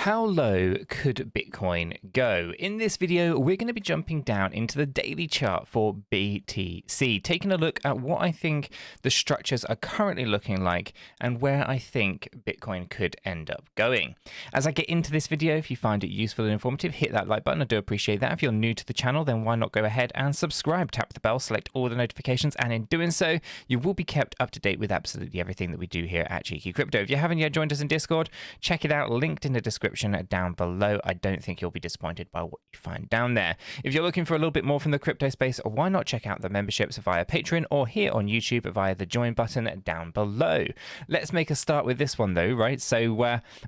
How low could Bitcoin go? In this video, we're going to be jumping down into the daily chart for BTC, taking a look at what I think the structures are currently looking like and where I think Bitcoin could end up going. As I get into this video, if you find it useful and informative, hit that like button. I do appreciate that. If you're new to the channel, then why not go ahead and subscribe, tap the bell, select all the notifications, and in doing so, you will be kept up to date with absolutely everything that we do here at Cheeky Crypto. If you haven't yet joined us in Discord, check it out, linked in the description down below. I don't think you'll be disappointed by what you find down there. If you're looking for a little bit more from the crypto space, why not check out the memberships via Patreon or here on YouTube via the join button down below. Let's make a start with this one though, right? So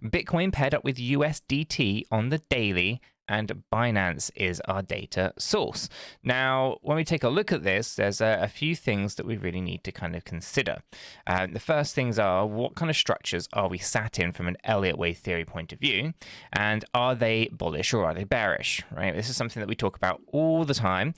Bitcoin paired up with USDT on the daily, and Binance is our data source. Now, when we take a look at this, there's a few things that we really need to kind of consider. The first things are, what kind of structures are we sat in from an Elliott wave theory point of view? And are they bullish or are they bearish, right? This is something that we talk about all the time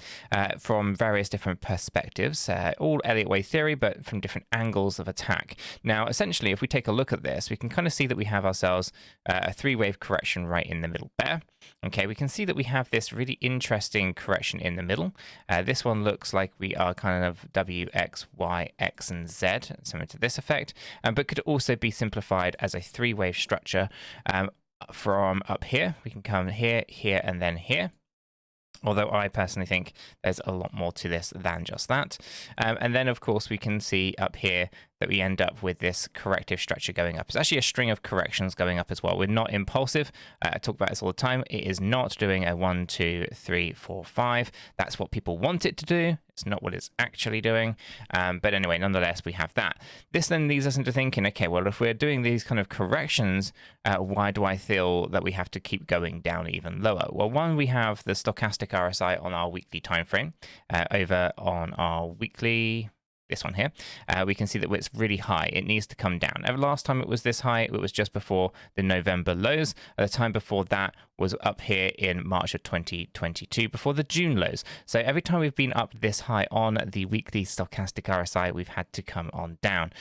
from various different perspectives, all Elliott wave theory, but from different angles of attack. Now, essentially, if we take a look at this, we can kind of see that we have ourselves a three-wave correction right in the middle there. Okay, we can see that we have this really interesting correction in the middle. This one looks like we are kind of W, X, Y, X, and Z, similar to this effect, but could also be simplified as a three-wave structure from up here. We can come here, here, and then here. Although I personally think there's a lot more to this than just that. And then, of course, we can see up here that we end up with this corrective structure going up. It's actually a string of corrections going up as well. We're not impulsive. I talk about this all the time. It is not doing a 1, 2, 3, 4, 5. That's what people want it to do. It's not what it's actually doing. But anyway, nonetheless, we have that. This then leads us into thinking, okay, well, if we're doing these kind of corrections, why do I feel that we have to keep going down even lower? Well, one, we have the stochastic RSI on our weekly time frame. Over on our weekly, this one here, we can see that it's really high. It needs to come down. Last time it was this high, it was just before the November lows. The time before that was up here in March of 2022, before the June lows. So every time we've been up this high on the weekly stochastic RSI, we've had to come on down.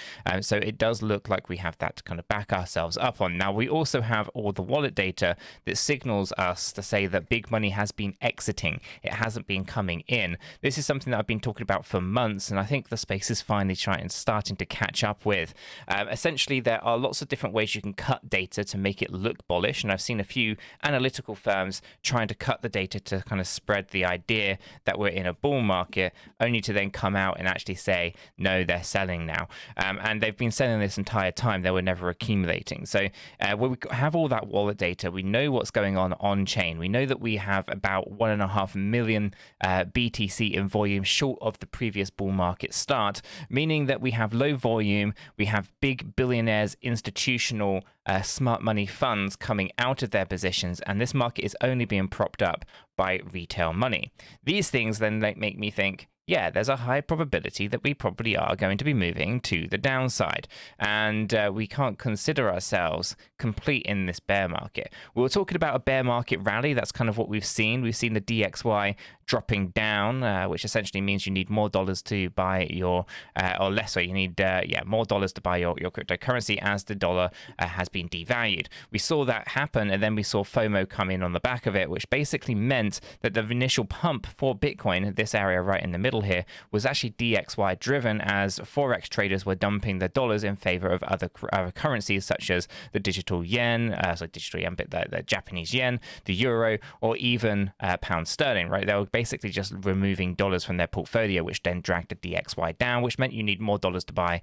So it does look like we have that to kind of back ourselves up on. Now, we also have all the wallet data that signals us to say that big money has been exiting. It hasn't been coming in. This is something that I've been talking about for months, and I think the space is finally starting to catch up with. Essentially, there are lots of different ways you can cut data to make it look bullish, and I've seen a few analytical firms trying to cut the data to kind of spread the idea that we're in a bull market, only to then come out and actually say, no, they're selling now. And they've been selling this entire time. They were never accumulating. So when we have all that wallet data, we know what's going on chain. We know that we have about 1.5 million BTC in volume short of the previous bull market start, meaning that we have low volume, we have big billionaires, institutional smart money funds coming out of their positions, and this market is only being propped up by retail money. These things then make me think, yeah, there's a high probability that we probably are going to be moving to the downside, and we can't consider ourselves complete in this bear market. We were talking about a bear market rally. That's kind of what we've seen. We've seen the DXY dropping down, which essentially means you need more dollars to buy your, or less, so you need more dollars to buy your cryptocurrency as the dollar has been devalued. We saw that happen, and then we saw FOMO come in on the back of it, which basically meant that the initial pump for Bitcoin, this area right in the middle here, was actually DXY driven, as forex traders were dumping the dollars in favor of other currencies such as the digital yen, but the Japanese yen, the euro, or even pound sterling, right? They were basically just removing dollars from their portfolio, which then dragged the DXY down, which meant you need more dollars to buy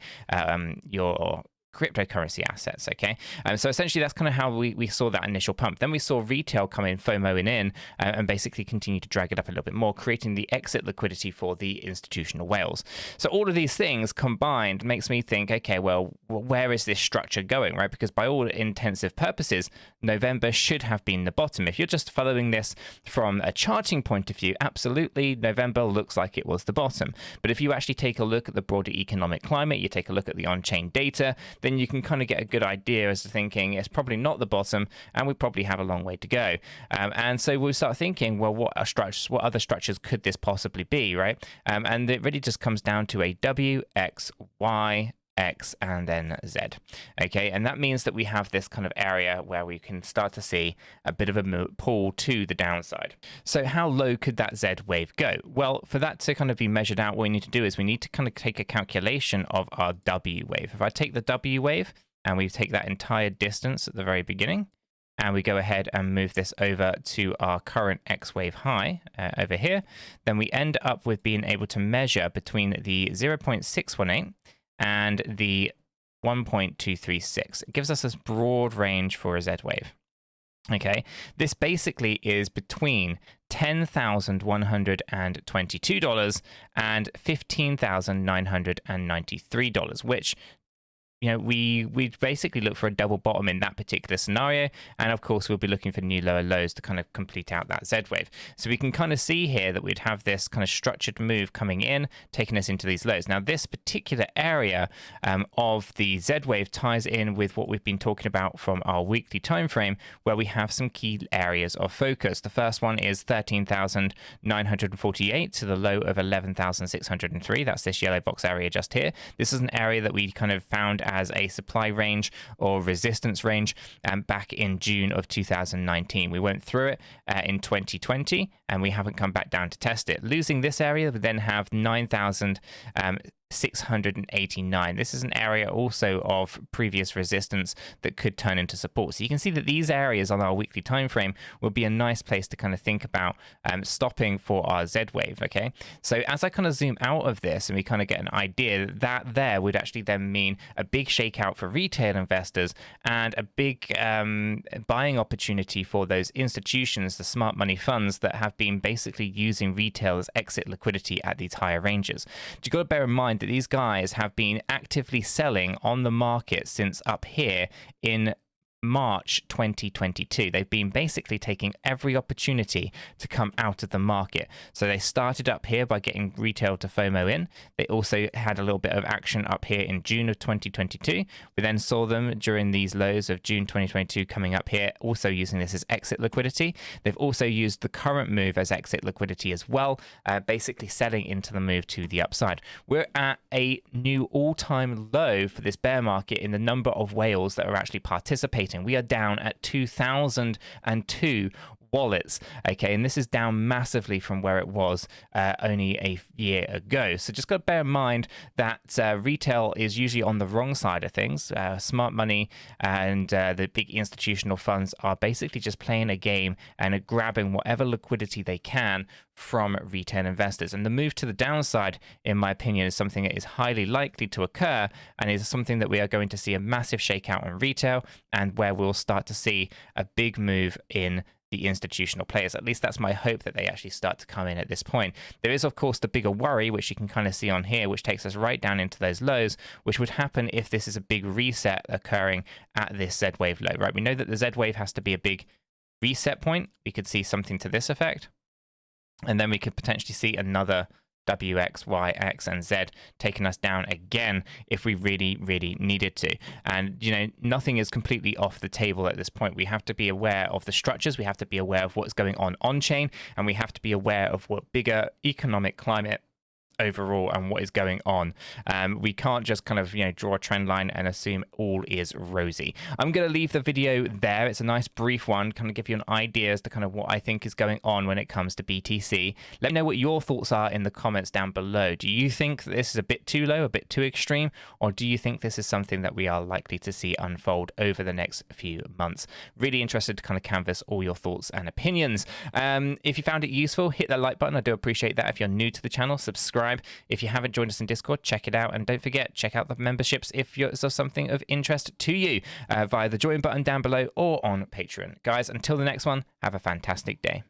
your cryptocurrency assets. Okay, so essentially that's kind of how we saw that initial pump. Then we saw retail come in, FOMOing in, and basically continue to drag it up a little bit more, creating the exit liquidity for the institutional whales. So all of these things combined makes me think, okay, well, where is this structure going, right? Because by all intensive purposes, November should have been the bottom. If you're just following this from a charting point of view, absolutely, November looks like it was the bottom. But if you actually take a look at the broader economic climate, you take a look at the on-chain data, then you can kind of get a good idea as to thinking it's probably not the bottom, and we probably have a long way to go. And so we'll start thinking, well, what other structures could this possibly be, right? And it really just comes down to a W, X, Y, X, and then Z. Okay, and that means that we have this kind of area where we can start to see a bit of a pull to the downside. So how low could that Z wave go? Well, for that to kind of be measured out, what we need to do is we need to kind of take a calculation of our W wave. If I take the W wave and we take that entire distance at the very beginning, and we go ahead and move this over to our current X wave high over here, then we end up with being able to measure between the 0.618 and the 1.236. It gives us this broad range for a Z wave. Okay, this basically is between $10,122 and $15,993, which, you know, we basically look for a double bottom in that particular scenario. And of course, we'll be looking for new lower lows to kind of complete out that Z wave. So we can kind of see here that we'd have this kind of structured move coming in, taking us into these lows. Now, this particular area of the Z wave ties in with what we've been talking about from our weekly time frame, where we have some key areas of focus. The first one is 13,948 to the low of 11,603. That's this yellow box area just here. This is an area that we kind of found as a supply range or resistance range back in June of 2019. We went through it in 2020 and we haven't come back down to test it. Losing this area, we then have 9,689. This is an area also of previous resistance that could turn into support. So you can see that these areas on our weekly time frame will be a nice place to kind of think about stopping for our Z wave. Okay, so as I kind of zoom out of this and we kind of get an idea that there would actually then mean a big shakeout for retail investors and a big buying opportunity for those institutions, the smart money funds that have been basically using retail as exit liquidity at these higher ranges. You've got to bear in mind that these guys have been actively selling on the market since up here in March 2022. They've been basically taking every opportunity to come out of the market. So they started up here by getting retail to FOMO in. They also had a little bit of action up here in June of 2022. We then saw them during these lows of June 2022 coming up here, also using this as exit liquidity. They've also used the current move as exit liquidity as well, basically selling into the move to the upside. We're at a new all-time low for this bear market in the number of whales that are actually participating. We are down at 2,002 wallets, okay, and this is down massively from where it was only a year ago. So just got to bear in mind that retail is usually on the wrong side of things. Smart money and the big institutional funds are basically just playing a game and grabbing whatever liquidity they can from retail investors. And the move to the downside, in my opinion, is something that is highly likely to occur and is something that we are going to see a massive shakeout in retail and where we'll start to see a big move in the institutional players. At least that's my hope, that they actually start to come in at this point. There is, of course, the bigger worry, which you can kind of see on here, which takes us right down into those lows, which would happen if this is a big reset occurring at this Z wave low, right? We know that the Z wave has to be a big reset point. We could see something to this effect, and then we could potentially see another W, X, Y, X, and Z taking us down again if we really, really needed to. And, you know, nothing is completely off the table at this point. We have to be aware of the structures. We have to be aware of what's going on chain, and we have to be aware of what bigger economic climate overall and what is going on. We can't just kind of, you know, draw a trend line and assume all is rosy. I'm going to leave the video there. It's a nice brief one, kind of give you an idea as to kind of what I think is going on when it comes to BTC. Let me know what your thoughts are in the comments down below. Do you think that this is a bit too low, a bit too extreme, or do you think this is something that we are likely to see unfold over the next few months? Really interested to kind of canvass all your thoughts and opinions. If you found it useful, hit that like button. I do appreciate that. If you're new to the channel, subscribe. If you haven't joined us in Discord, check it out. And don't forget, check out the memberships if it's something of interest to you via the join button down below or on Patreon. Guys, until the next one, have a fantastic day.